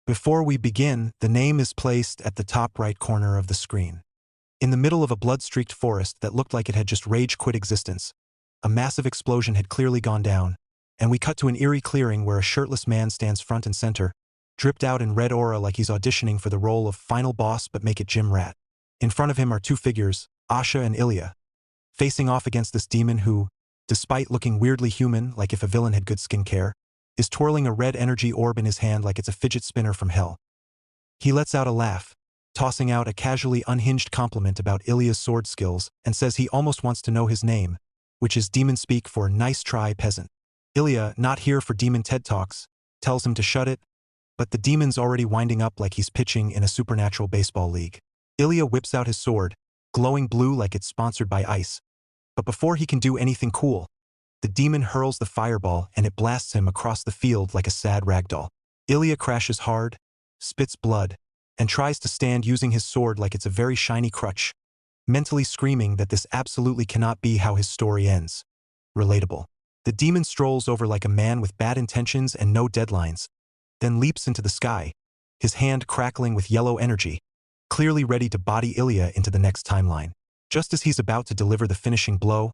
Before we begin, the name is placed at the top right corner of the screen. In the middle of a blood-streaked forest that looked like it had just rage-quit existence, a massive explosion had clearly gone down, and we cut to an eerie clearing where a shirtless man stands front and center, dripped out in red aura like he's auditioning for the role of final boss but make it Gym Rat. In front of him are two figures, Asha and Ilia, facing off against this demon who, despite looking weirdly human like if a villain had good skincare, is twirling a red energy orb in his hand like it's a fidget spinner from hell. He lets out a laugh, tossing out a casually unhinged compliment about Ilia's sword skills and says he almost wants to know his name, which is demon speak for nice try peasant. Ilia, not here for demon TED Talks, tells him to shut it, but the demon's already winding up like he's pitching in a supernatural baseball league. Ilia whips out his sword, glowing blue like it's sponsored by ice. But before he can do anything cool, the demon hurls the fireball and it blasts him across the field like a sad ragdoll. Ilia crashes hard, spits blood, and tries to stand using his sword like it's a very shiny crutch, mentally screaming that this absolutely cannot be how his story ends. Relatable. The demon strolls over like a man with bad intentions and no deadlines, then leaps into the sky, his hand crackling with yellow energy, clearly ready to body Ilia into the next timeline. Just as he's about to deliver the finishing blow,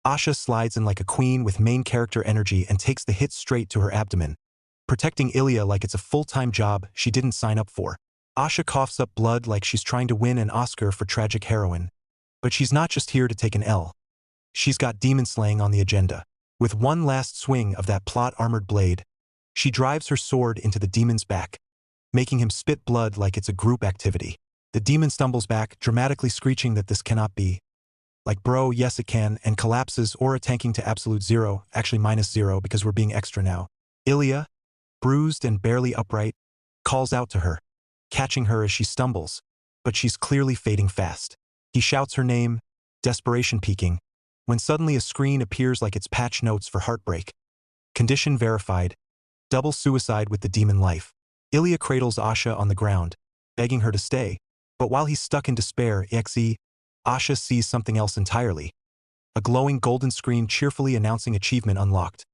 Asha slides in like a queen with main character energy and takes the hit straight to her abdomen, protecting Ilia like it's a full-time job she didn't sign up for. Asha coughs up blood like she's trying to win an Oscar for tragic heroine. But she's not just here to take an L. She's got demon slaying on the agenda. With one last swing of that plot-armored blade, she drives her sword into the demon's back, making him spit blood like it's a group activity. The demon stumbles back, dramatically screeching that this cannot be. Like, bro, yes it can, and collapses, aura tanking to absolute zero, actually -0 because we're being extra now. Ilia, bruised and barely upright, calls out to her, catching her as she stumbles, but she's clearly fading fast. He shouts her name, desperation peaking, when suddenly a screen appears like it's patch notes for heartbreak. Condition verified. Double suicide with the demon life. Ilia cradles Asha on the ground, begging her to stay, but while he's stuck in despair, Asha sees something else entirely. A glowing golden screen cheerfully announcing achievement unlocked.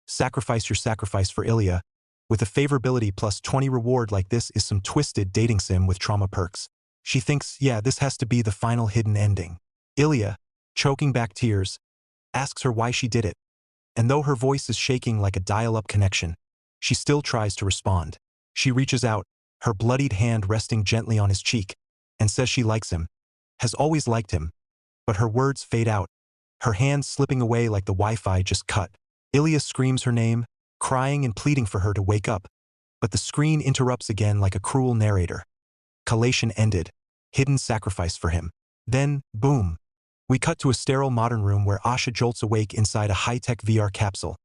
Sacrifice your sacrifice for Ilia. With a favorability plus 20 reward like this is some twisted dating sim with trauma perks. She thinks, yeah, this has to be the final hidden ending. Ilia, choking back tears, asks her why she did it. And though her voice is shaking like a dial-up connection, she still tries to respond. She reaches out, her bloodied hand resting gently on his cheek, and says she likes him, has always liked him. But her words fade out, her hand slipping away like the Wi-Fi just cut. Ilia screams her name, crying and pleading for her to wake up, but the screen interrupts again like a cruel narrator. Collation ended. Hidden sacrifice for him. Then, boom. We cut to a sterile modern room where Asha jolts awake inside a high-tech VR capsule,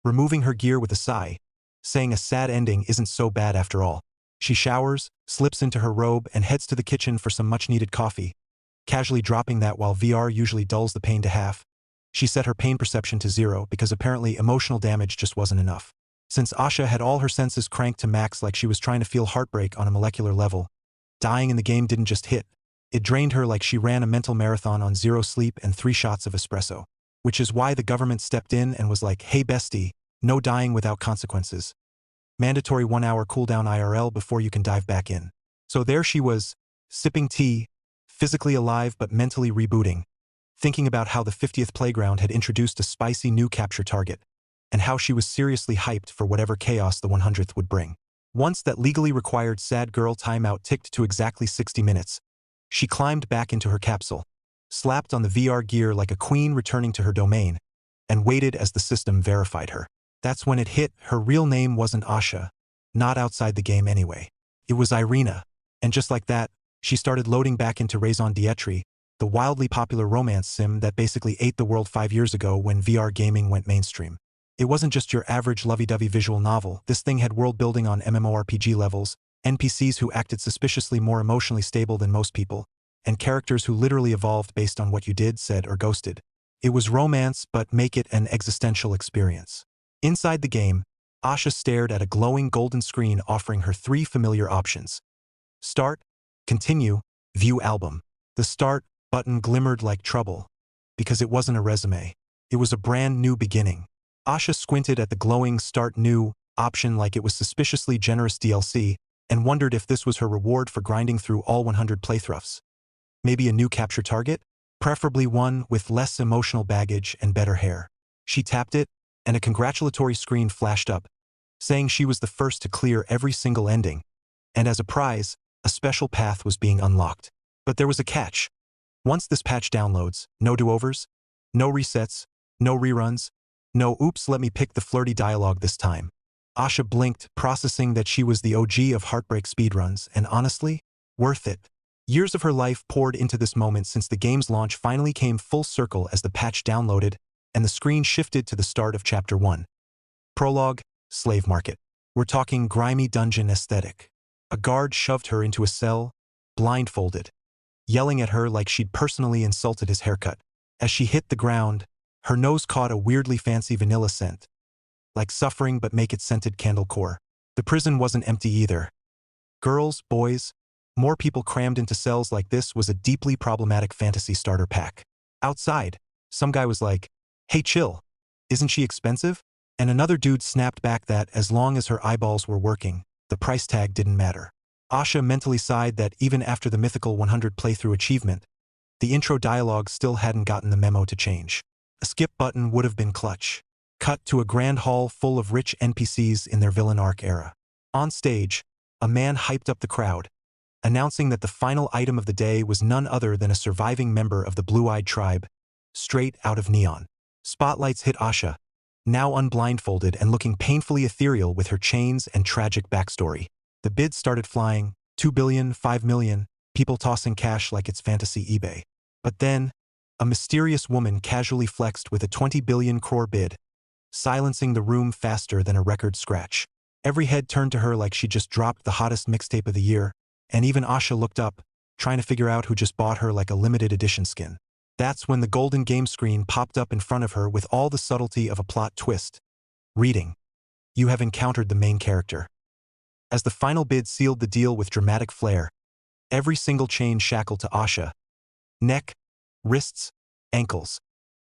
removing her gear with a sigh, saying a sad ending isn't so bad after all. She showers, slips into her robe, and heads to the kitchen for some much-needed coffee, casually dropping that while VR usually dulls the pain to half. She set her pain perception to 0 because apparently emotional damage just wasn't enough. Since Asha had all her senses cranked to max like she was trying to feel heartbreak on a molecular level, dying in the game didn't just hit. It drained her like she ran a mental marathon on 0 sleep and 3 shots of espresso. Which is why the government stepped in and was like, hey bestie, no dying without consequences. Mandatory 1-hour cooldown IRL before you can dive back in. So there she was, sipping tea, physically alive but mentally rebooting, thinking about how the 50th playground had introduced a spicy new capture target, and how she was seriously hyped for whatever chaos the 100th would bring. Once that legally required sad girl timeout ticked to exactly 60 minutes, she climbed back into her capsule, slapped on the VR gear like a queen returning to her domain, and waited as the system verified her. That's when it hit, her real name wasn't Asha, not outside the game anyway. It was Irina, and just like that, she started loading back into Raison d'Être, the wildly popular romance sim that basically ate the world 5 years ago when VR gaming went mainstream. It wasn't just your average lovey-dovey visual novel, this thing had world building on MMORPG levels, NPCs who acted suspiciously more emotionally stable than most people, and characters who literally evolved based on what you did, said, or ghosted. It was romance, but make it an existential experience. Inside the game, Asha stared at a glowing golden screen offering her 3 familiar options. Start, continue, view album. The start button glimmered like trouble, because it wasn't a resume. It was a brand new beginning. Asha squinted at the glowing Start New option like it was suspiciously generous DLC, and wondered if this was her reward for grinding through all 100 playthroughs. Maybe a new capture target? Preferably one with less emotional baggage and better hair. She tapped it, and a congratulatory screen flashed up, saying she was the first to clear every single ending, and as a prize, a special path was being unlocked. But there was a catch. Once this patch downloads, no do-overs, no resets, no reruns, no oops let me pick the flirty dialogue this time. Asha blinked, processing that she was the OG of heartbreak speedruns, and honestly, worth it. Years of her life poured into this moment since the game's launch finally came full circle as the patch downloaded, and the screen shifted to the start of Chapter 1. Prologue, Slave Market. We're talking grimy dungeon aesthetic. A guard shoved her into a cell, blindfolded, yelling at her like she'd personally insulted his haircut. As she hit the ground, her nose caught a weirdly fancy vanilla scent, like suffering but make it scented candle core. The prison wasn't empty either. Girls, boys, more people crammed into cells like this was a deeply problematic fantasy starter pack. Outside, some guy was like, "Hey chill, isn't she expensive?" And another dude snapped back that as long as her eyeballs were working, the price tag didn't matter. Asha mentally sighed that even after the mythical 100 playthrough achievement, the intro dialogue still hadn't gotten the memo to change. A skip button would have been clutch. Cut to a grand hall full of rich NPCs in their villain arc era. On stage, a man hyped up the crowd, announcing that the final item of the day was none other than a surviving member of the Blue-Eyed Tribe, straight out of Neon. Spotlights hit Asha, now unblindfolded and looking painfully ethereal with her chains and tragic backstory. The bids started flying, 2 billion, 5 million, people tossing cash like it's fantasy eBay. But then, a mysterious woman casually flexed with a 20 billion crore bid, silencing the room faster than a record scratch. Every head turned to her like she just dropped the hottest mixtape of the year, and even Asha looked up, trying to figure out who just bought her like a limited edition skin. That's when the golden game screen popped up in front of her with all the subtlety of a plot twist. Reading. You have encountered the main character. As the final bid sealed the deal with dramatic flair, every single chain shackled to Asha, neck, wrists, ankles,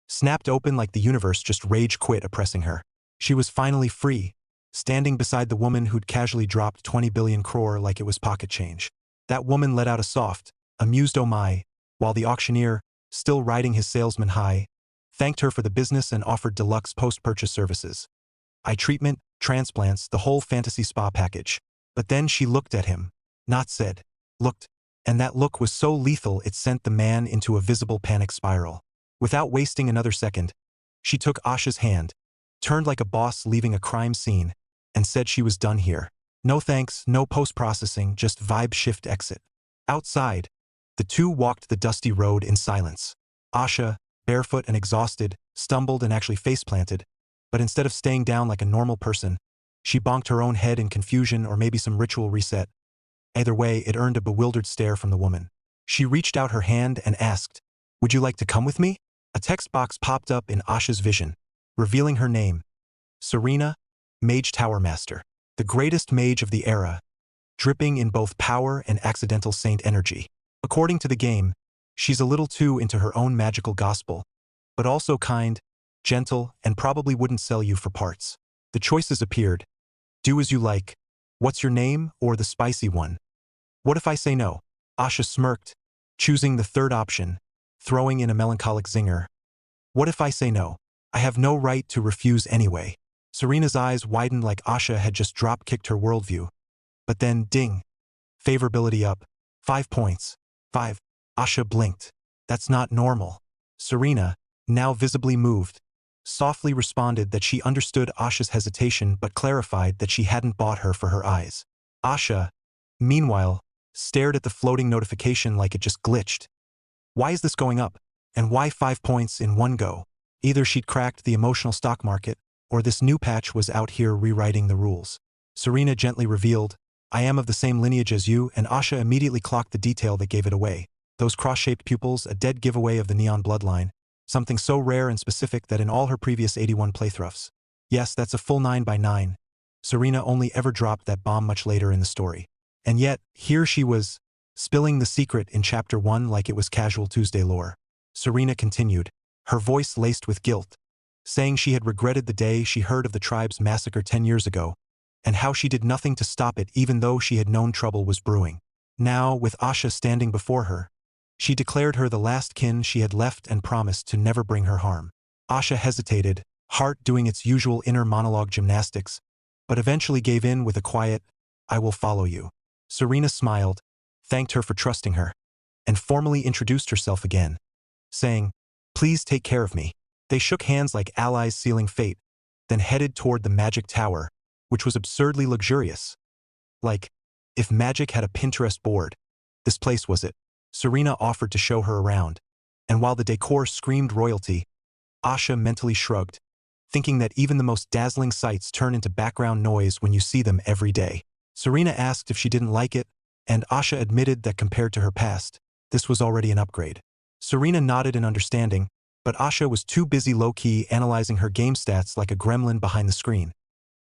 snapped open like the universe just rage quit oppressing her. She was finally free, standing beside the woman who'd casually dropped 20 billion crore like it was pocket change. That woman let out a soft, amused oh my, while the auctioneer, still riding his salesman high, thanked her for the business and offered deluxe post-purchase services. Eye treatment, transplants, the whole fantasy spa package. But then she looked at him, not said, looked, and that look was so lethal it sent the man into a visible panic spiral. Without wasting another second, she took Asha's hand, turned like a boss leaving a crime scene, and said she was done here. No thanks, no post-processing, just vibe shift exit. Outside, the two walked the dusty road in silence. Asha, barefoot and exhausted, stumbled and actually face-planted, but instead of staying down like a normal person, she bonked her own head in confusion or maybe some ritual reset. Either way, it earned a bewildered stare from the woman. She reached out her hand and asked, "Would you like to come with me?" A text box popped up in Asha's vision, revealing her name. Serena, Mage Tower Master. The greatest mage of the era, dripping in both power and accidental saint energy. According to the game, she's a little too into her own magical gospel, but also kind, gentle, and probably wouldn't sell you for parts. The choices appeared. Do as you like. What's your name, or the spicy one? What if I say no? Asha smirked, choosing the third option, throwing in a melancholic zinger. What if I say no? I have no right to refuse anyway. Serena's eyes widened like Asha had just drop-kicked her worldview. But then, ding. Favorability up. 5 points. 5. Asha blinked. That's not normal. Serena, now visibly moved, softly responded that she understood Asha's hesitation but clarified that she hadn't bought her for her eyes. Asha, meanwhile, stared at the floating notification like it just glitched. Why is this going up? And why 5 points in one go? Either she'd cracked the emotional stock market, or this new patch was out here rewriting the rules. Serena gently revealed, I am of the same lineage as you, and Asha immediately clocked the detail that gave it away. Those cross-shaped pupils, a dead giveaway of the neon bloodline. Something so rare and specific that in all her previous 81 playthroughs. Yes, that's a full 9 by 9. Serena only ever dropped that bomb much later in the story. And yet, here she was, spilling the secret in Chapter 1 like it was Casual Tuesday lore. Serena continued, her voice laced with guilt, saying she had regretted the day she heard of the tribe's massacre 10 years ago, and how she did nothing to stop it even though she had known trouble was brewing. Now, with Asha standing before her, she declared her the last kin she had left and promised to never bring her harm. Asha hesitated, heart doing its usual inner monologue gymnastics, but eventually gave in with a quiet, "I will follow you." Serena smiled, thanked her for trusting her, and formally introduced herself again, saying, "Please take care of me." They shook hands like allies sealing fate, then headed toward the magic tower, which was absurdly luxurious. Like, if magic had a Pinterest board, this place was it. Serena offered to show her around, and while the decor screamed royalty, Asha mentally shrugged, thinking that even the most dazzling sights turn into background noise when you see them every day. Serena asked if she didn't like it, and Asha admitted that compared to her past, this was already an upgrade. Serena nodded in understanding, but Asha was too busy low-key analyzing her game stats like a gremlin behind the screen.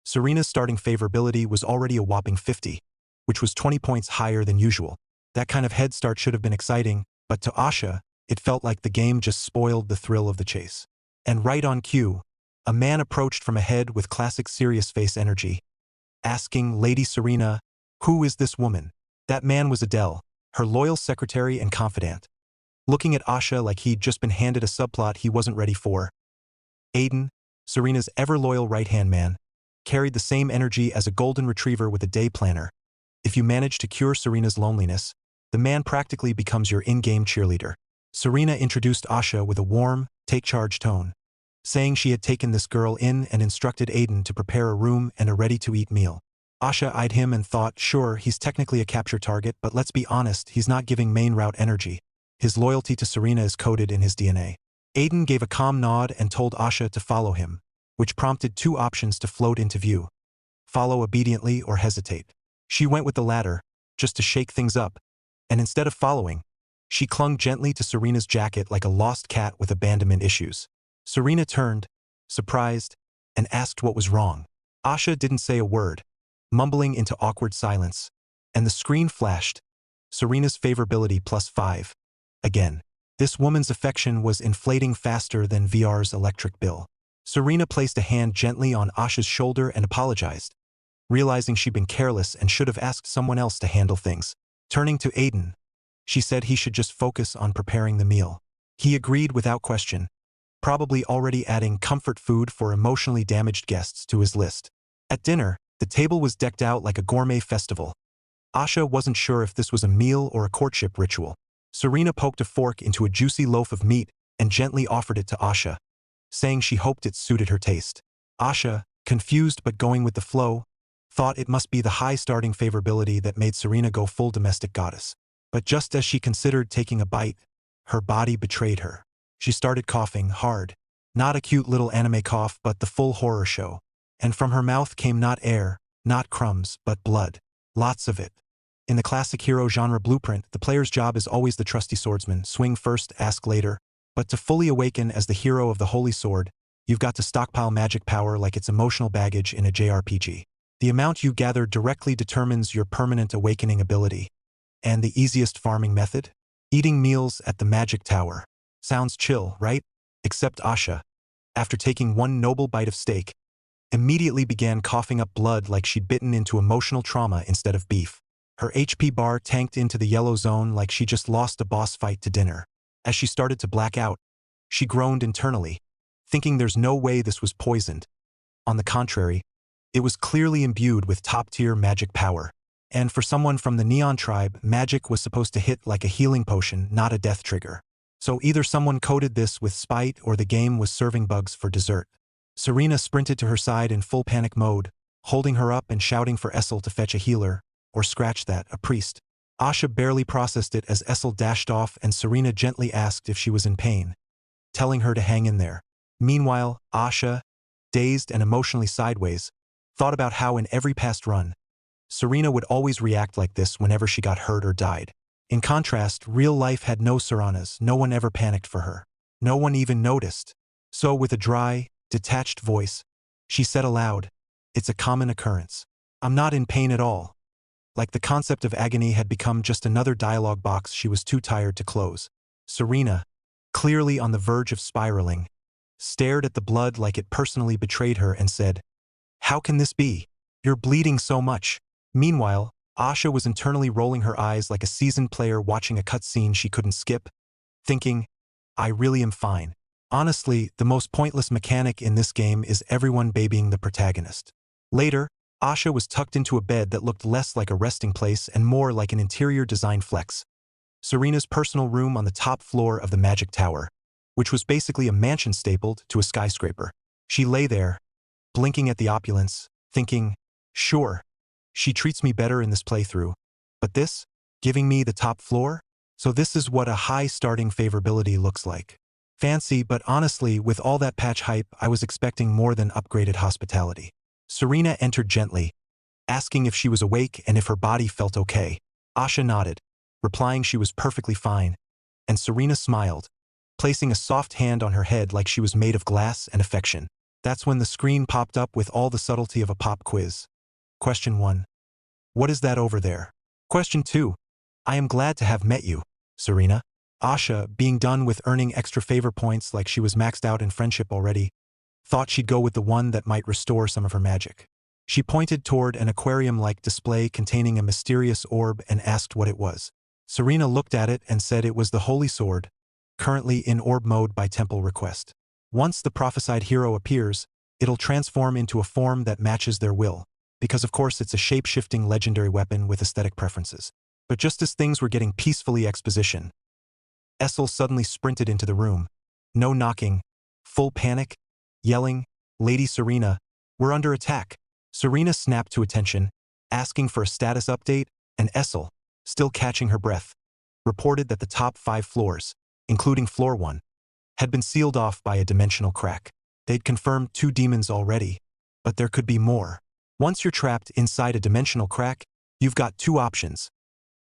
Serena's starting favorability was already a whopping 50, which was 20 points higher than usual. That kind of head start should have been exciting, but to Asha, it felt like the game just spoiled the thrill of the chase. And right on cue, a man approached from ahead with classic serious face energy, asking Lady Serena, "Who is this woman?" That man was Adele, her loyal secretary and confidant. Looking at Asha like he'd just been handed a subplot he wasn't ready for. Aiden, Serena's ever-loyal right-hand man, carried the same energy as a golden retriever with a day planner. If you manage to cure Serena's loneliness, the man practically becomes your in-game cheerleader. Serena introduced Asha with a warm, take-charge tone, saying she had taken this girl in and instructed Aiden to prepare a room and a ready-to-eat meal. Asha eyed him and thought, sure, he's technically a capture target, but let's be honest, he's not giving main route energy. His loyalty to Serena is coded in his DNA. Aiden gave a calm nod and told Asha to follow him, which prompted two options to float into view: follow obediently or hesitate. She went with the latter, just to shake things up, and instead of following, she clung gently to Serena's jacket like a lost cat with abandonment issues. Serena turned, surprised, and asked what was wrong. Asha didn't say a word, mumbling into awkward silence, and the screen flashed. Serena's favorability +5. Again, this woman's affection was inflating faster than VR's electric bill. Serena placed a hand gently on Asha's shoulder and apologized, realizing she'd been careless and should have asked someone else to handle things. Turning to Aiden, she said he should just focus on preparing the meal. He agreed without question, probably already adding comfort food for emotionally damaged guests to his list. At dinner, the table was decked out like a gourmet festival. Asha wasn't sure if this was a meal or a courtship ritual. Serena poked a fork into a juicy loaf of meat and gently offered it to Asha, saying she hoped it suited her taste. Asha, confused but going with the flow, thought it must be the high starting favorability that made Serena go full domestic goddess. But just as she considered taking a bite, her body betrayed her. She started coughing hard, not a cute little anime cough but the full horror show. And from her mouth came not air, not crumbs, but blood. Lots of it. In the classic hero genre blueprint, the player's job is always the trusty swordsman, swing first, ask later. But to fully awaken as the hero of the Holy Sword, you've got to stockpile magic power like it's emotional baggage in a JRPG. The amount you gather directly determines your permanent awakening ability. And the easiest farming method? Eating meals at the magic tower. Sounds chill, right? Except Asha, after taking one noble bite of steak, immediately began coughing up blood like she'd bitten into emotional trauma instead of beef. Her HP bar tanked into the yellow zone like she just lost a boss fight to dinner. As she started to black out, she groaned internally, thinking there's no way this was poisoned. On the contrary, it was clearly imbued with top-tier magic power. And for someone from the Neon tribe, magic was supposed to hit like a healing potion, not a death trigger. So either someone coded this with spite or the game was serving bugs for dessert. Serena sprinted to her side in full panic mode, holding her up and shouting for Essel to fetch a healer, or scratch that, a priest. Asha barely processed it as Essel dashed off and Serena gently asked if she was in pain, telling her to hang in there. Meanwhile, Asha, dazed and emotionally sideways, thought about how in every past run, Serena would always react like this whenever she got hurt or died. In contrast, real life had no Seranas, no one ever panicked for her. No one even noticed. So with a dry, detached voice, she said aloud, "It's a common occurrence. I'm not in pain at all." Like the concept of agony had become just another dialogue box she was too tired to close. Serena, clearly on the verge of spiraling, stared at the blood like it personally betrayed her and said, "How can this be?" You're bleeding so much. Meanwhile, Asha was internally rolling her eyes like a seasoned player watching a cutscene she couldn't skip, thinking, I really am fine. Honestly, the most pointless mechanic in this game is everyone babying the protagonist. Later, Asha was tucked into a bed that looked less like a resting place and more like an interior design flex. Serena's personal room on the top floor of the Magic Tower, which was basically a mansion stapled to a skyscraper. She lay there, blinking at the opulence, thinking, sure, she treats me better in this playthrough. But this? Giving me the top floor? So this is what a high starting favorability looks like. Fancy, but honestly, with all that patch hype, I was expecting more than upgraded hospitality. Serena entered gently, asking if she was awake and if her body felt okay. Asha nodded, replying she was perfectly fine, and Serena smiled, placing a soft hand on her head like she was made of glass and affection. That's when the screen popped up with all the subtlety of a pop quiz. Question 1. What is that over there? Question 2. I am glad to have met you, Serena. Asha, being done with earning extra favor points like she was maxed out in friendship already, thought she'd go with the one that might restore some of her magic. She pointed toward an aquarium-like display containing a mysterious orb and asked what it was. Serena looked at it and said it was the Holy Sword, currently in orb mode by temple request. Once the prophesied hero appears, it'll transform into a form that matches their will, because of course it's a shape-shifting legendary weapon with aesthetic preferences. But just as things were getting peacefully exposition, Essel suddenly sprinted into the room. No knocking, full panic, yelling, Lady Serena, we're under attack. Serena snapped to attention, asking for a status update, and Essel, still catching her breath, reported that the top 5 floors, including floor 1, had been sealed off by a dimensional crack. They'd confirmed 2 demons already, but there could be more. Once you're trapped inside a dimensional crack, you've got 2 options.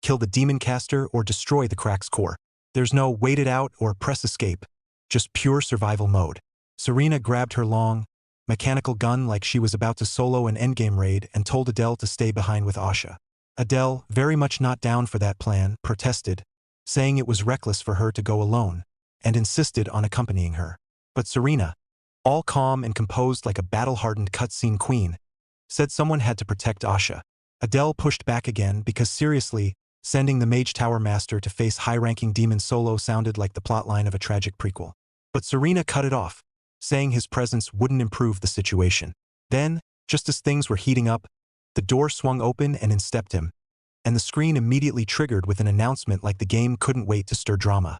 Kill the demon caster or destroy the crack's core. There's no wait it out or press escape, just pure survival mode. Serena grabbed her long, mechanical gun like she was about to solo an endgame raid and told Adele to stay behind with Asha. Adele, very much not down for that plan, protested, saying it was reckless for her to go alone, and insisted on accompanying her. But Serena, all calm and composed like a battle-hardened cutscene queen, said someone had to protect Asha. Adele pushed back again because seriously, sending the Mage Tower Master to face high-ranking demon solo sounded like the plotline of a tragic prequel. But Serena cut it off, saying his presence wouldn't improve the situation. Then, just as things were heating up, the door swung open and in stepped him, and the screen immediately triggered with an announcement like the game couldn't wait to stir drama.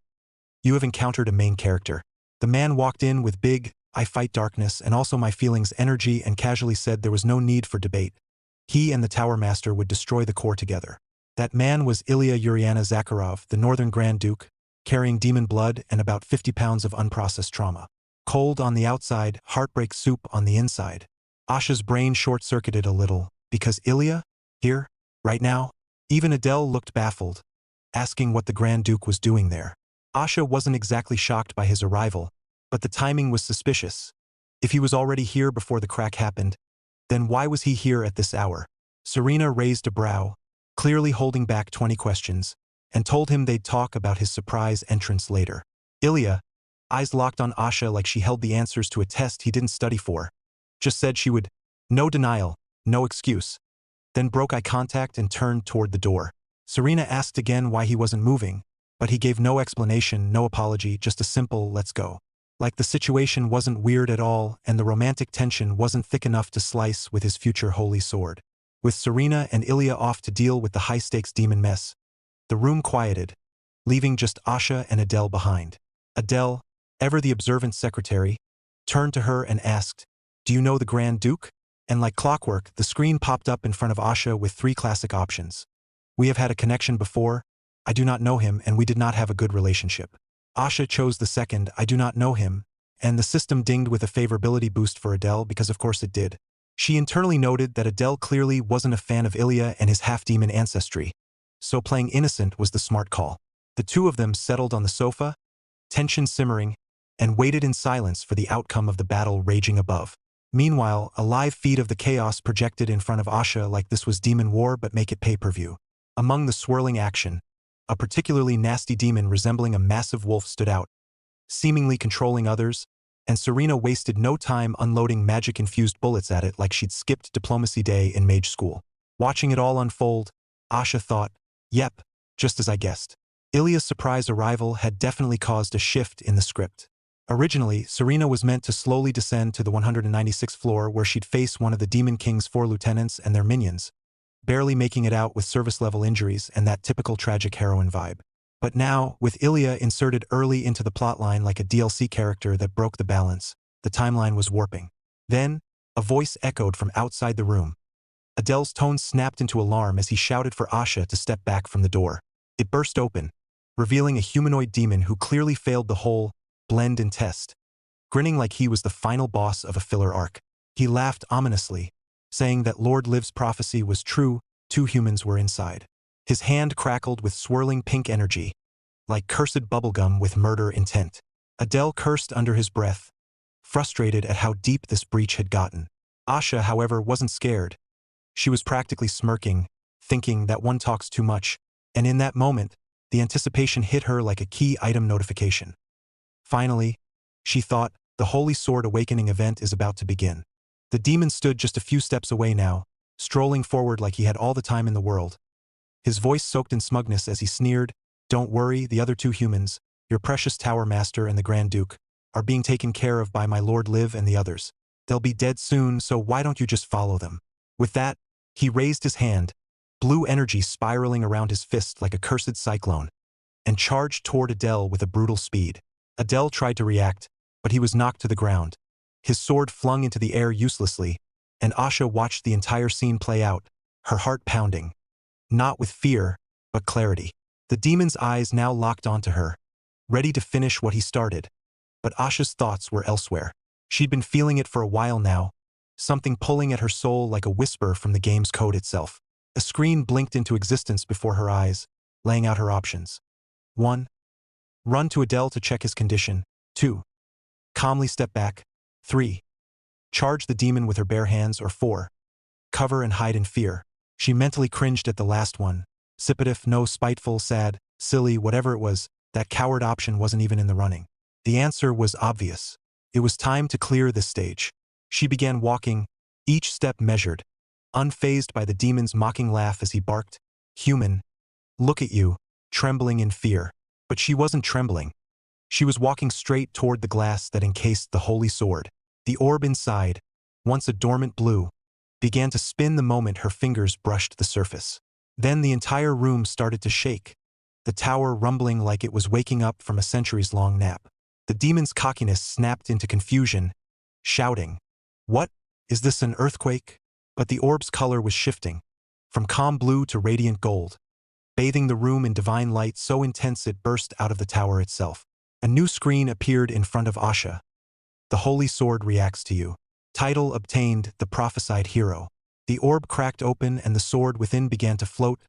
You have encountered a main character. The man walked in with big, I fight darkness and also my feelings energy and casually said there was no need for debate. He and the Tower Master would destroy the core together. That man was Ilia Uriana Zakharov, the Northern Grand Duke, carrying demon blood and about 50 pounds of unprocessed trauma. Cold on the outside, heartbreak soup on the inside. Asha's brain short-circuited a little, because Ilia? Here? Right now? Even Adele looked baffled, asking what the Grand Duke was doing there. Asha wasn't exactly shocked by his arrival, but the timing was suspicious. If he was already here before the crack happened, then why was he here at this hour? Serena raised a brow, clearly holding back 20 questions, and told him they'd talk about his surprise entrance later. Ilia, eyes locked on Asha like she held the answers to a test he didn't study for, just said she would, no denial, no excuse, then broke eye contact and turned toward the door. Serena asked again why he wasn't moving, but he gave no explanation, no apology, just a simple let's go. Like the situation wasn't weird at all and the romantic tension wasn't thick enough to slice with his future holy sword. With Serena and Ilia off to deal with the high-stakes demon mess, the room quieted, leaving just Asha and Adele behind. Adele, ever the observant secretary, turned to her and asked, do you know the Grand Duke? And like clockwork, the screen popped up in front of Asha with 3 classic options. We have had a connection before, I do not know him and we did not have a good relationship. Asha chose the second, I do not know him, and the system dinged with a favorability boost for Adele because of course it did. She internally noted that Adele clearly wasn't a fan of Ilia and his half-demon ancestry, so playing innocent was the smart call. The 2 of them settled on the sofa, tension simmering, and waited in silence for the outcome of the battle raging above. Meanwhile, a live feed of the chaos projected in front of Asha like this was Demon War but make it pay-per-view. Among the swirling action, a particularly nasty demon resembling a massive wolf stood out, seemingly controlling others, and Serena wasted no time unloading magic-infused bullets at it like she'd skipped diplomacy day in Mage school. Watching it all unfold, Asha thought, yep, just as I guessed. Ilia's surprise arrival had definitely caused a shift in the script. Originally, Serena was meant to slowly descend to the 196th floor where she'd face one of the Demon King's 4 lieutenants and their minions, barely making it out with service-level injuries and that typical tragic heroine vibe. But now, with Ilia inserted early into the plotline like a DLC character that broke the balance, the timeline was warping. Then, a voice echoed from outside the room. Adele's tone snapped into alarm as he shouted for Asha to step back from the door. It burst open, revealing a humanoid demon who clearly failed the whole blend and test. Grinning like he was the final boss of a filler arc, he laughed ominously, saying that Lord Liv's prophecy was true, 2 humans were inside. His hand crackled with swirling pink energy, like cursed bubblegum with murder intent. Adele cursed under his breath, frustrated at how deep this breach had gotten. Asha, however, wasn't scared. She was practically smirking, thinking that one talks too much, and in that moment, the anticipation hit her like a key item notification. Finally, she thought, the Holy Sword Awakening event is about to begin. The demon stood just a few steps away now, strolling forward like he had all the time in the world. His voice soaked in smugness as he sneered, "Don't worry, the other 2 humans, your precious Tower Master and the Grand Duke, are being taken care of by my Lord Liv and the others. They'll be dead soon, so why don't you just follow them?" With that, he raised his hand, blue energy spiraling around his fist like a cursed cyclone, and charged toward Adele with a brutal speed. Adele tried to react, but he was knocked to the ground, his sword flung into the air uselessly, and Asha watched the entire scene play out, her heart pounding. Not with fear, but clarity. The demon's eyes now locked onto her, ready to finish what he started. But Asha's thoughts were elsewhere. She'd been feeling it for a while now, something pulling at her soul like a whisper from the game's code itself. A screen blinked into existence before her eyes, laying out her options. 1. Run to Adele to check his condition. 2. Calmly step back. 3. Charge the demon with her bare hands. Or 4. Cover and hide in fear. She mentally cringed at the last one. Sipitif, no, spiteful, sad, silly, whatever it was, that coward option wasn't even in the running. The answer was obvious. It was time to clear this stage. She began walking, each step measured, unfazed by the demon's mocking laugh as he barked, "Human, look at you," trembling in fear. But she wasn't trembling. She was walking straight toward the glass that encased the holy sword. The orb inside, once a dormant blue, began to spin the moment her fingers brushed the surface. Then the entire room started to shake, the tower rumbling like it was waking up from a centuries-long nap. The demon's cockiness snapped into confusion, shouting, "What? Is this an earthquake?" But the orb's color was shifting, from calm blue to radiant gold, bathing the room in divine light so intense it burst out of the tower itself. A new screen appeared in front of Asha. "The Holy Sword reacts to you. Title obtained, the prophesied hero." The orb cracked open and the sword within began to float,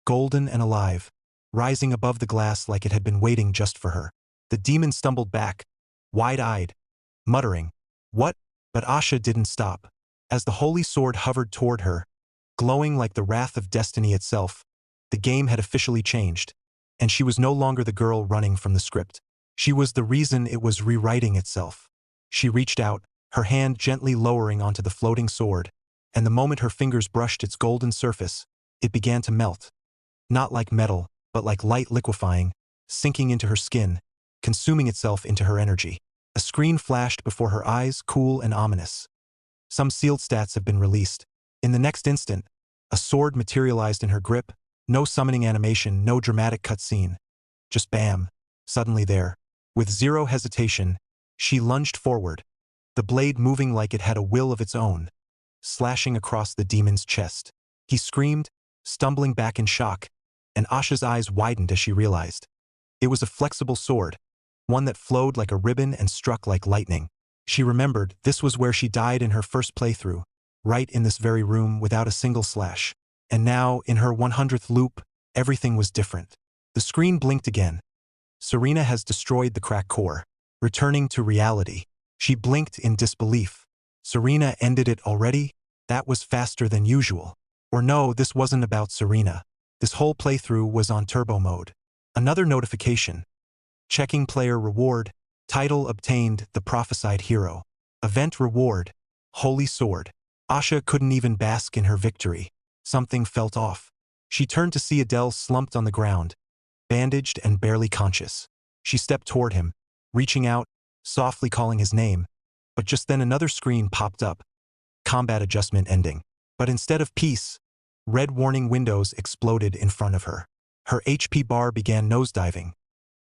golden and alive, rising above the glass like it had been waiting just for her. The demon stumbled back, wide-eyed, muttering, "What?" But Asha didn't stop. As the holy sword hovered toward her, glowing like the wrath of destiny itself, the game had officially changed, and she was no longer the girl running from the script. She was the reason it was rewriting itself. She reached out, her hand gently lowering onto the floating sword, and the moment her fingers brushed its golden surface, it began to melt. Not like metal, but like light liquefying, sinking into her skin, consuming itself into her energy. A screen flashed before her eyes, cool and ominous. Some sealed stats have been released. In the next instant, a sword materialized in her grip, no summoning animation, no dramatic cutscene. Just bam, suddenly there. With zero hesitation, she lunged forward, the blade moving like it had a will of its own, slashing across the demon's chest. He screamed, stumbling back in shock, and Asha's eyes widened as she realized. It was a flexible sword, one that flowed like a ribbon and struck like lightning. She remembered this was where she died in her first playthrough, right in this very room without a single slash. And now, in her 100th loop, everything was different. The screen blinked again. Serena has destroyed the crack core, returning to reality. She blinked in disbelief. Serena ended it already? That was faster than usual. Or no, this wasn't about Serena. This whole playthrough was on turbo mode. Another notification. Checking player reward, Title obtained, the prophesied hero. Event reward, holy sword. Asha couldn't even bask in her victory. Something felt off. She turned to see Adele slumped on the ground, bandaged and barely conscious. She stepped toward him, reaching out, softly calling his name. But just then another screen popped up. Combat adjustment ending. But instead of peace, red warning windows exploded in front of her. Her HP bar began nosediving.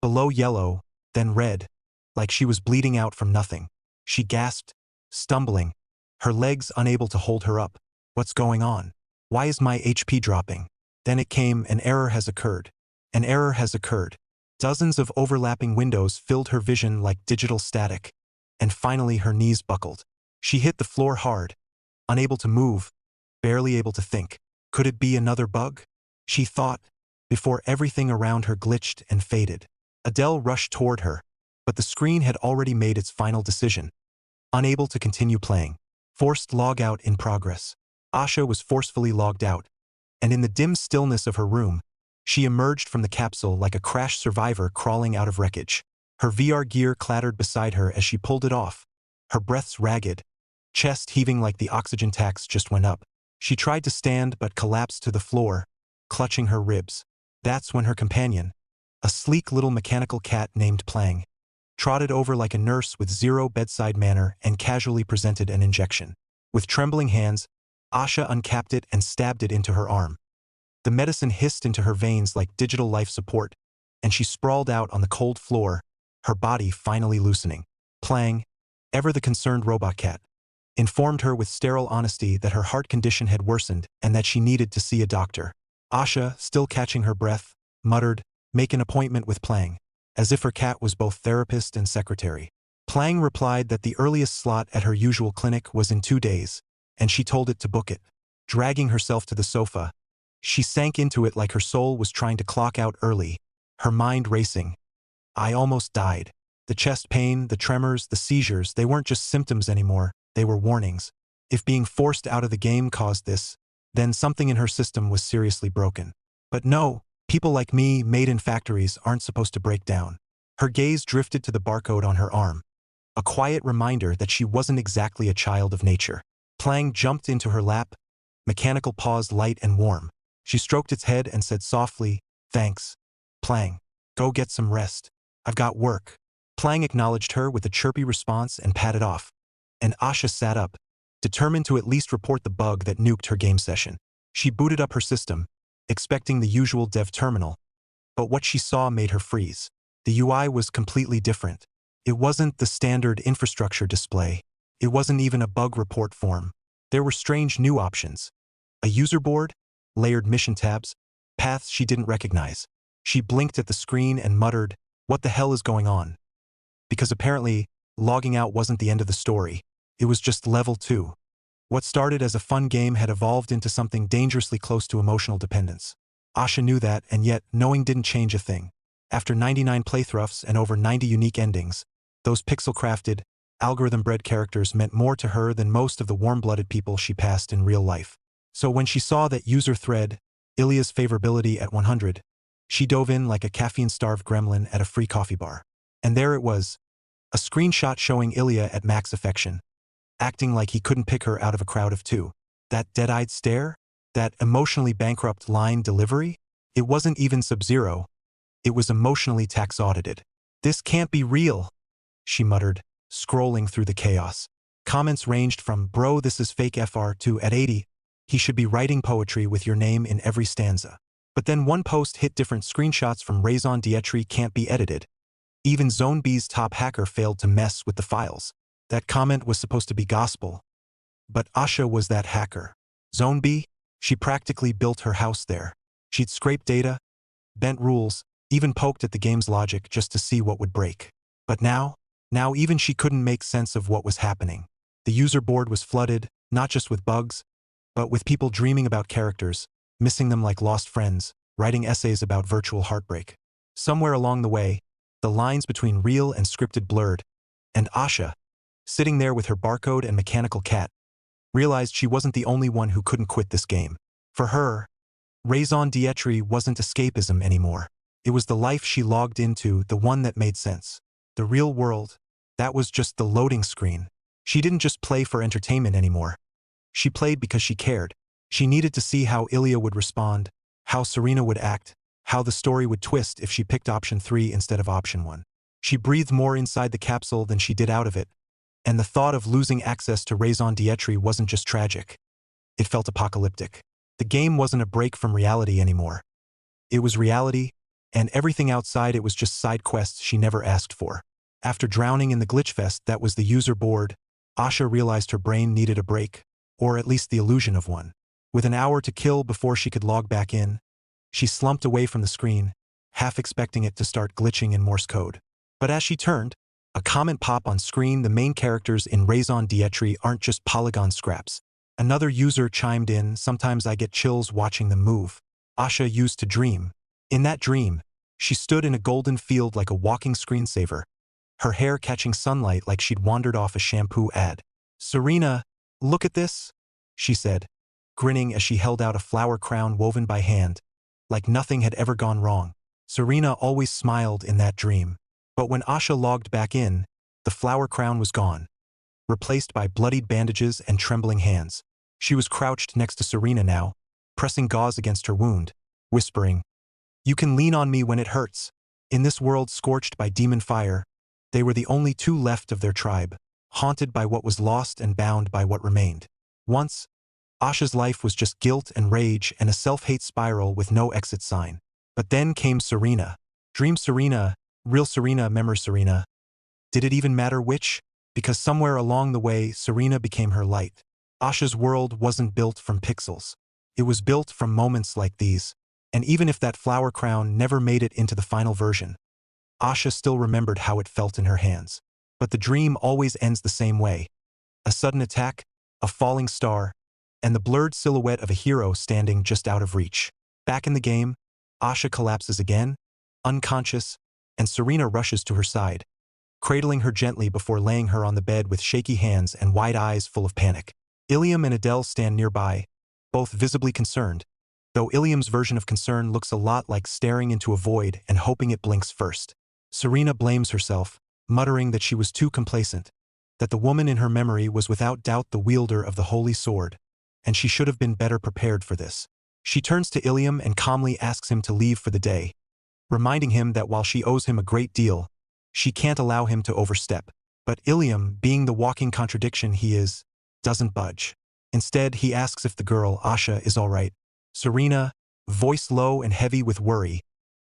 Below yellow, then red, like she was bleeding out from nothing. She gasped, stumbling, her legs unable to hold her up. What's going on? Why is my HP dropping? Then it came, an error has occurred. An error has occurred. Dozens of overlapping windows filled her vision like digital static. And finally her knees buckled. She hit the floor hard, unable to move, barely able to think. Could it be another bug? She thought, before everything around her glitched and faded. Adele rushed toward her, but the screen had already made its final decision. Unable to continue playing. Forced logout in progress. Asha was forcefully logged out, and in the dim stillness of her room, she emerged from the capsule like a crash survivor crawling out of wreckage. Her VR gear clattered beside her as she pulled it off, her breaths ragged, chest heaving like the oxygen tax just went up. She tried to stand but collapsed to the floor, clutching her ribs. That's when her companion, a sleek little mechanical cat named Plang, trotted over like a nurse with zero bedside manner and casually presented an injection. With trembling hands, Asha uncapped it and stabbed it into her arm. The medicine hissed into her veins like digital life support, and she sprawled out on the cold floor, her body finally loosening. Plang, ever the concerned robot cat, informed her with sterile honesty that her heart condition had worsened and that she needed to see a doctor. Asha, still catching her breath, muttered, "Make an appointment with Plang," as if her cat was both therapist and secretary. Plang replied that the earliest slot at her usual clinic was in 2 days, and she told it to book it. Dragging herself to the sofa, she sank into it like her soul was trying to clock out early, her mind racing. I almost died. The chest pain, the tremors, the seizures, they weren't just symptoms anymore, they were warnings. If being forced out of the game caused this, then something in her system was seriously broken. But no, people like me, made in factories, aren't supposed to break down. Her gaze drifted to the barcode on her arm, a quiet reminder that she wasn't exactly a child of nature. Plang jumped into her lap, mechanical paws light and warm. She stroked its head and said softly, "Thanks, Plang. Go get some rest. I've got work." Plang acknowledged her with a chirpy response and padded off. And Asha sat up, determined to at least report the bug that nuked her game session. She booted up her system, expecting the usual dev terminal. But what she saw made her freeze. The UI was completely different. It wasn't the standard infrastructure display. It wasn't even a bug report form. There were strange new options. A user board, layered mission tabs, paths she didn't recognize. She blinked at the screen and muttered, "What the hell is going on?" Because apparently, logging out wasn't the end of the story. It was just level 2. What started as a fun game had evolved into something dangerously close to emotional dependence. Asha knew that, and yet, knowing didn't change a thing. After 99 playthroughs and over 90 unique endings, those pixel-crafted, algorithm-bred characters meant more to her than most of the warm-blooded people she passed in real life. So when she saw that user thread, Ilia's favorability at 100, she dove in like a caffeine-starved gremlin at a free coffee bar. And there it was, a screenshot showing Ilia at max affection, acting like he couldn't pick her out of a crowd of 2. That dead-eyed stare? That emotionally bankrupt line delivery? It wasn't even Sub-Zero. It was emotionally tax-audited. "This can't be real," she muttered, scrolling through the chaos. Comments ranged from, "Bro, this is fake FR," to, "At 80, he should be writing poetry with your name in every stanza." But then one post hit different. Screenshots from Raison Dietry can't be edited. Even Zone B's top hacker failed to mess with the files. That comment was supposed to be gospel. But Asha was that hacker. Zone B? She practically built her house there. She'd scraped data, bent rules, even poked at the game's logic just to see what would break. But now even she couldn't make sense of what was happening. The user board was flooded, not just with bugs, but with people dreaming about characters, missing them like lost friends, writing essays about virtual heartbreak. Somewhere along the way, the lines between real and scripted blurred, and Asha, sitting there with her barcode and mechanical cat, realized she wasn't the only one who couldn't quit this game. For her, Raison Dietry wasn't escapism anymore. It was the life she logged into, the one that made sense. The real world, that was just the loading screen. She didn't just play for entertainment anymore. She played because she cared. She needed to see how Ilia would respond, how Serena would act, how the story would twist if she picked option 3 instead of option 1. She breathed more inside the capsule than she did out of it, and the thought of losing access to Raison Dietry wasn't just tragic. It felt apocalyptic. The game wasn't a break from reality anymore. It was reality, and everything outside it was just side quests she never asked for. After drowning in the glitchfest that was the user board, Asha realized her brain needed a break, or at least the illusion of one. With an hour to kill before she could log back in, she slumped away from the screen, half expecting it to start glitching in Morse code. But as she turned, a comment popped on screen. The main characters in Raison Dietry aren't just polygon scraps. Another user chimed in, sometimes I get chills watching them move. Asha used to dream. In that dream, she stood in a golden field like a walking screensaver, her hair catching sunlight like she'd wandered off a shampoo ad. Serena, look at this, she said, grinning as she held out a flower crown woven by hand, like nothing had ever gone wrong. Serena always smiled in that dream. But when Asha logged back in, the flower crown was gone, replaced by bloodied bandages and trembling hands. She was crouched next to Serena now, pressing gauze against her wound, whispering, "You can lean on me when it hurts." In this world scorched by demon fire, they were the only two left of their tribe, haunted by what was lost and bound by what remained. Once, Asha's life was just guilt and rage and a self-hate spiral with no exit sign. But then came Serena. Dream Serena, real Serena, memory Serena. Did it even matter which? Because somewhere along the way, Serena became her light. Asha's world wasn't built from pixels. It was built from moments like these. And even if that flower crown never made it into the final version, Asha still remembered how it felt in her hands. But the dream always ends the same way. A sudden attack, a falling star, and the blurred silhouette of a hero standing just out of reach. Back in the game, Asha collapses again, unconscious, and Serena rushes to her side, cradling her gently before laying her on the bed with shaky hands and wide eyes full of panic. Ilium and Adele stand nearby, both visibly concerned, though Ilium's version of concern looks a lot like staring into a void and hoping it blinks first. Serena blames herself, muttering that she was too complacent, that the woman in her memory was without doubt the wielder of the holy sword, and she should have been better prepared for this. She turns to Ilium and calmly asks him to leave for the day, reminding him that while she owes him a great deal, she can't allow him to overstep. But Ilium, being the walking contradiction he is, doesn't budge. Instead, he asks if the girl, Asha, is all right. Serena, voice low and heavy with worry,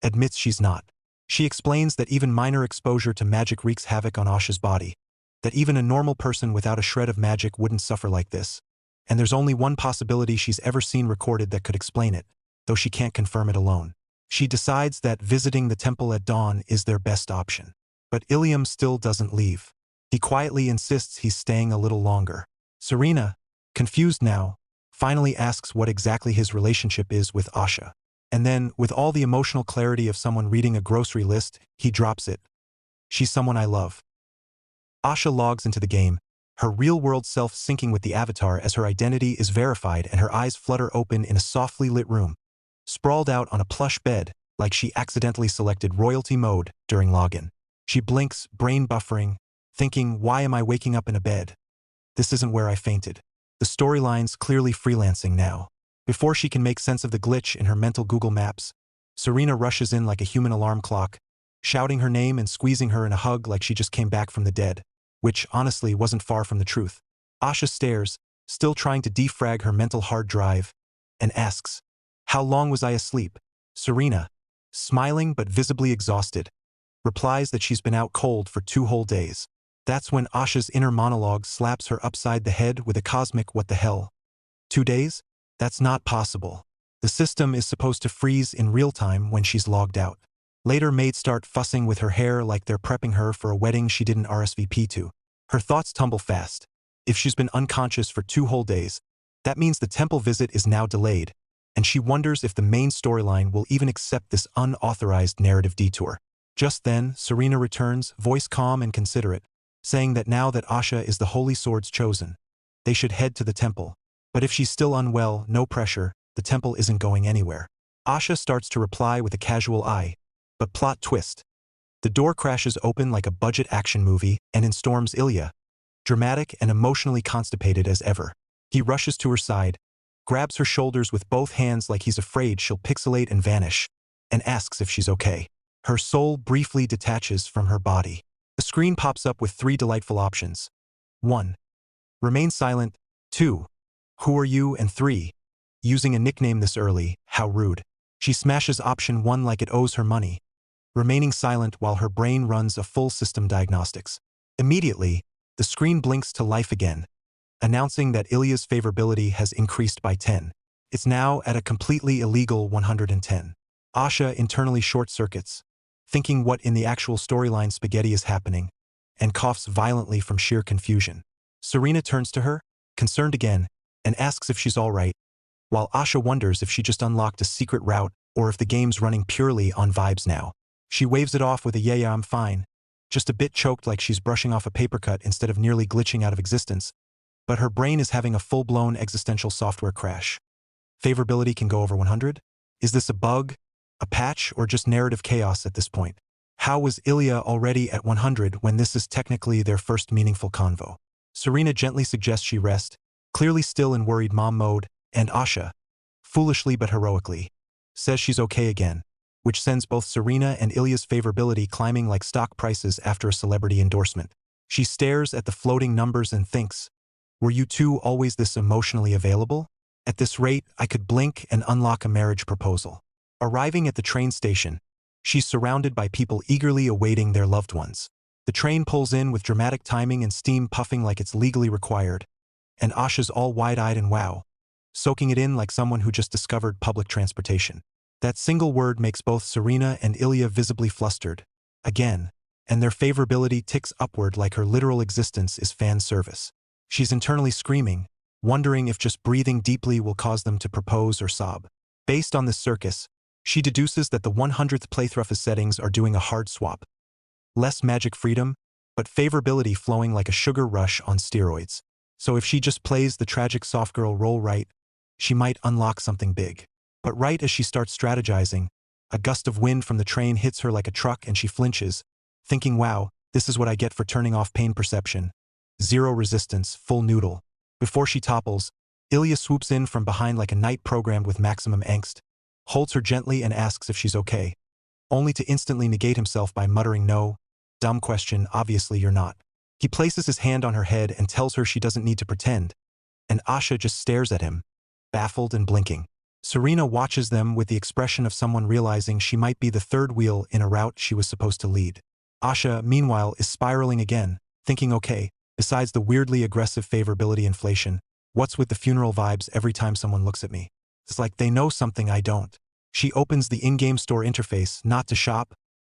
admits she's not. She explains that even minor exposure to magic wreaks havoc on Asha's body, that even a normal person without a shred of magic wouldn't suffer like this. And there's only one possibility she's ever seen recorded that could explain it, though she can't confirm it alone. She decides that visiting the temple at dawn is their best option. But Ilium still doesn't leave. He quietly insists he's staying a little longer. Serena, confused now, finally asks what exactly his relationship is with Asha. And then, with all the emotional clarity of someone reading a grocery list, he drops it. She's someone I love. Asha logs into the game, her real-world self syncing with the avatar as her identity is verified and her eyes flutter open in a softly lit room, sprawled out on a plush bed, like she accidentally selected royalty mode during login. She blinks, brain buffering, thinking, why am I waking up in a bed? This isn't where I fainted. The storyline's clearly freelancing now. Before she can make sense of the glitch in her mental Google Maps, Serena rushes in like a human alarm clock, shouting her name and squeezing her in a hug like she just came back from the dead, which honestly wasn't far from the truth. Asha stares, still trying to defrag her mental hard drive, and asks, how long was I asleep? Serena, smiling but visibly exhausted, replies that she's been out cold for 2 whole days. That's when Asha's inner monologue slaps her upside the head with a cosmic what the hell. 2 days? That's not possible. The system is supposed to freeze in real time when she's logged out. Later, maids start fussing with her hair like they're prepping her for a wedding she didn't RSVP to. Her thoughts tumble fast. If she's been unconscious for 2 whole days, that means the temple visit is now delayed, and she wonders if the main storyline will even accept this unauthorized narrative detour. Just then, Serena returns, voice calm and considerate, saying that now that Asha is the holy sword's chosen, they should head to the temple. But if she's still unwell, no pressure, the temple isn't going anywhere. Asha starts to reply with a casual eye. But plot twist. The door crashes open like a budget action movie, and in storms Ilia, dramatic and emotionally constipated as ever. He rushes to her side, grabs her shoulders with both hands like he's afraid she'll pixelate and vanish, and asks if she's okay. Her soul briefly detaches from her body. The screen pops up with 3 delightful options. 1. Remain silent. 2. Who are you? And 3. Using a nickname this early, how rude. She smashes option 1 like it owes her money, remaining silent while her brain runs a full system diagnostics. Immediately, the screen blinks to life again, announcing that Ilia's favorability has increased by 10. It's now at a completely illegal 110. Asha internally short-circuits, thinking what in the actual storyline spaghetti is happening, and coughs violently from sheer confusion. Serena turns to her, concerned again, and asks if she's all right, while Asha wonders if she just unlocked a secret route or if the game's running purely on vibes now. She waves it off with a yeah, I'm fine, just a bit choked like she's brushing off a paper cut instead of nearly glitching out of existence, but her brain is having a full-blown existential software crash. Favorability can go over 100? Is this a bug, a patch, or just narrative chaos at this point? How was Ilia already at 100 when this is technically their first meaningful convo? Serena gently suggests she rest, clearly still in worried mom mode, and Asha, foolishly but heroically, says she's okay again, which sends both Serena and Ilia's favorability climbing like stock prices after a celebrity endorsement. She stares at the floating numbers and thinks, were you two always this emotionally available? At this rate, I could blink and unlock a marriage proposal. Arriving at the train station, she's surrounded by people eagerly awaiting their loved ones. The train pulls in with dramatic timing and steam puffing like it's legally required, and Asha's all wide-eyed and wow, soaking it in like someone who just discovered public transportation. That single word makes both Serena and Ilia visibly flustered, again, and their favorability ticks upward like her literal existence is fan service. She's internally screaming, wondering if just breathing deeply will cause them to propose or sob. Based on this circus, she deduces that the 100th playthrough settings are doing a hard swap. Less magic freedom, but favorability flowing like a sugar rush on steroids. So if she just plays the tragic soft girl role right, she might unlock something big. But right as she starts strategizing, a gust of wind from the train hits her like a truck and she flinches, thinking, wow, this is what I get for turning off pain perception. Zero resistance, full noodle. Before she topples, Ilia swoops in from behind like a knight programmed with maximum angst, holds her gently and asks if she's okay, only to instantly negate himself by muttering no, dumb question, obviously you're not. He places his hand on her head and tells her she doesn't need to pretend, and Asha just stares at him, baffled and blinking. Serena watches them with the expression of someone realizing she might be the third wheel in a route she was supposed to lead. Asha, meanwhile, is spiraling again, thinking okay, besides the weirdly aggressive favorability inflation, what's with the funeral vibes every time someone looks at me? It's like they know something I don't. She opens the in-game store interface not to shop,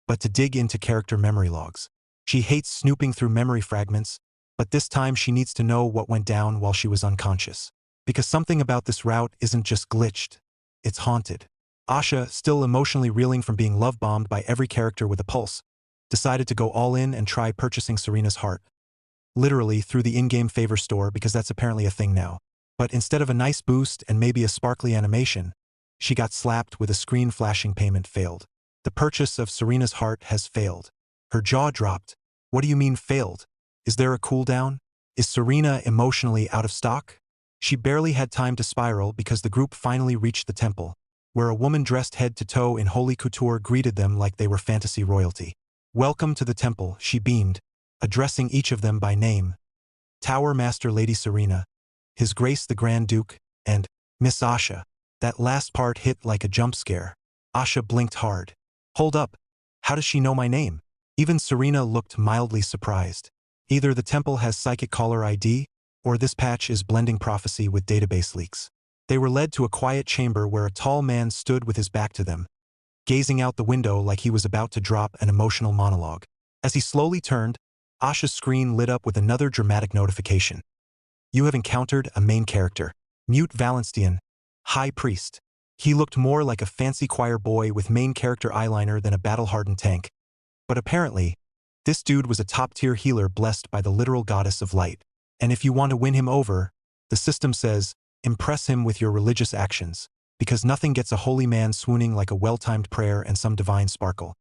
but to dig into character memory logs. She hates snooping through memory fragments, but this time she needs to know what went down while she was unconscious. Because something about this route isn't just glitched, it's haunted. Asha, still emotionally reeling from being love-bombed by every character with a pulse, decided to go all in and try purchasing Serena's heart. Literally through the in-game favor store because that's apparently a thing now. But instead of a nice boost and maybe a sparkly animation, she got slapped with a screen flashing payment failed. The purchase of Serena's heart has failed. Her jaw dropped. What do you mean failed? Is there a cooldown? Is Serena emotionally out of stock? She barely had time to spiral because the group finally reached the temple, where a woman dressed head to toe in holy couture greeted them like they were fantasy royalty. Welcome to the temple, she beamed, addressing each of them by name. Tower Master Lady Serena, His Grace the Grand Duke, and Miss Asha. That last part hit like a jump scare. Asha blinked hard. Hold up, how does she know my name? Even Serena looked mildly surprised. Either the temple has psychic caller ID, or this patch is blending prophecy with database leaks. They were led to a quiet chamber where a tall man stood with his back to them, gazing out the window like he was about to drop an emotional monologue. As he slowly turned, Asha's screen lit up with another dramatic notification. You have encountered a main character, Mute Valenstian, High Priest. He looked more like a fancy choir boy with main character eyeliner than a battle-hardened tank. But apparently, this dude was a top-tier healer blessed by the literal goddess of light. And if you want to win him over, the system says, impress him with your religious actions, because nothing gets a holy man swooning like a well-timed prayer and some divine sparkle.